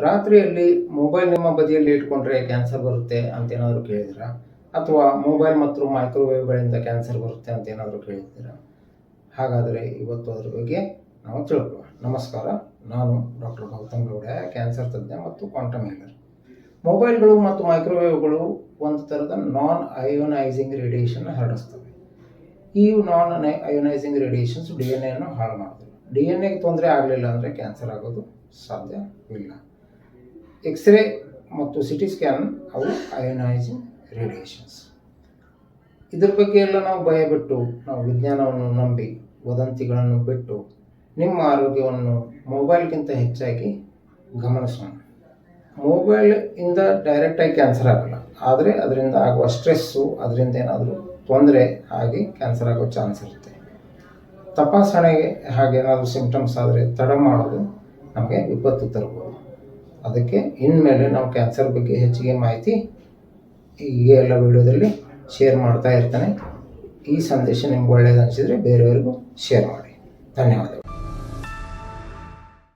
ರಾತ್ರಿಯಲ್ಲಿ ಮೊಬೈಲ್ ನಿಮ್ಮ ಬದಿಯಲ್ಲಿ ಇಟ್ಕೊಂಡ್ರೆ ಕ್ಯಾನ್ಸರ್ ಬರುತ್ತೆ ಅಂತ ಏನಾದರೂ ಕೇಳಿದ್ದೀರಾ? ಅಥವಾ ಮೊಬೈಲ್ ಮತ್ತು ಮೈಕ್ರೋವೇವ್ಗಳಿಂದ ಕ್ಯಾನ್ಸರ್ ಬರುತ್ತೆ ಅಂತ ಏನಾದರೂ ಕೇಳಿದ್ದೀರಾ? ಹಾಗಾದರೆ ಇವತ್ತು ಅದರ ಬಗ್ಗೆ ನಾವು ತಿಳ್ಕೊಳ್ಳೋಣ. ನಮಸ್ಕಾರ, ನಾನು ಡಾಕ್ಟರ್ ಗೌತಮ್ ಗೌಡ, ಕ್ಯಾನ್ಸರ್ ತಜ್ಞ ಮತ್ತು ಕ್ವಾಂಟಮ್ ಹೀಲರ್. ಮೊಬೈಲ್ಗಳು ಮತ್ತು ಮೈಕ್ರೋವೇವ್ಗಳು ಒಂದು ಥರದ ನಾನ್ ಅಯೋನೈಸಿಂಗ್ ರೇಡಿಯೇಷನ್ ಹರಡಿಸ್ತವೆ. ಈ ನಾನ್ ಅಯೋನೈಸಿಂಗ್ ರೇಡಿಯೇಷನ್ಸ್ DNA ಹಾಳು ಮಾಡ್ತವೆ. DNA ತೊಂದರೆ ಆಗಲಿಲ್ಲ ಅಂದರೆ ಕ್ಯಾನ್ಸರ್ ಆಗೋದು ಸಾಧ್ಯವಿಲ್ಲ. ಎಕ್ಸ್ರೇ ಮತ್ತು CT ಸ್ಕ್ಯಾನ್ ಅವು ಅಯೋನೈಸಿಂಗ್ ರೇಡಿಯೇಷನ್ಸ್. ಇದ್ರ ಬಗ್ಗೆ ಎಲ್ಲ ನಾವು ಭಯಬಿಟ್ಟು, ನಾವು ವಿಜ್ಞಾನವನ್ನು ನಂಬಿ ವದಂತಿಗಳನ್ನು ಬಿಟ್ಟು ನಿಮ್ಮ ಆರೋಗ್ಯವನ್ನು ಮೊಬೈಲ್ಗಿಂತ ಹೆಚ್ಚಾಗಿ ಗಮನಿಸೋಣ. ಮೊಬೈಲ್ ಇಂದ ಡೈರೆಕ್ಟಾಗಿ ಕ್ಯಾನ್ಸರ್ ಆಗಲ್ಲ, ಆದರೆ ಅದರಿಂದ ಆಗುವ ಸ್ಟ್ರೆಸ್ಸು, ಅದರಿಂದ ಏನಾದರೂ ತೊಂದರೆ ಆಗಿ ಕ್ಯಾನ್ಸರ್ ಆಗೋ ಚಾನ್ಸ್ ಇರುತ್ತೆ. ತಪಾಸಣೆಗೆ ಹಾಗೇನಾದರೂ ಸಿಂಪ್ಟಮ್ಸ್ ಆದರೆ ತಡ ಮಾಡೋದು ನಮಗೆ ವಿಪತ್ತು ತರ್ಬೋದು. ಅದಕ್ಕೆ ಇನ್ಮೇಲೆ ನಾವು ಕ್ಯಾನ್ಸರ್ ಬಗ್ಗೆ ಹೆಚ್ಚಿಗೆ ಮಾಹಿತಿ ಹೀಗೆ ಎಲ್ಲ ವಿಡಿಯೋದಲ್ಲಿ ಶೇರ್ ಮಾಡ್ತಾ ಇರ್ತಾನೆ. ಈ ಸಂದೇಶ ನಿಮ್ಗೆ ಒಳ್ಳೆಯದು ಅನಿಸಿದರೆ ಬೇರೆಯವರಿಗೂ ಶೇರ್ ಮಾಡಿ. ಧನ್ಯವಾದಗಳು.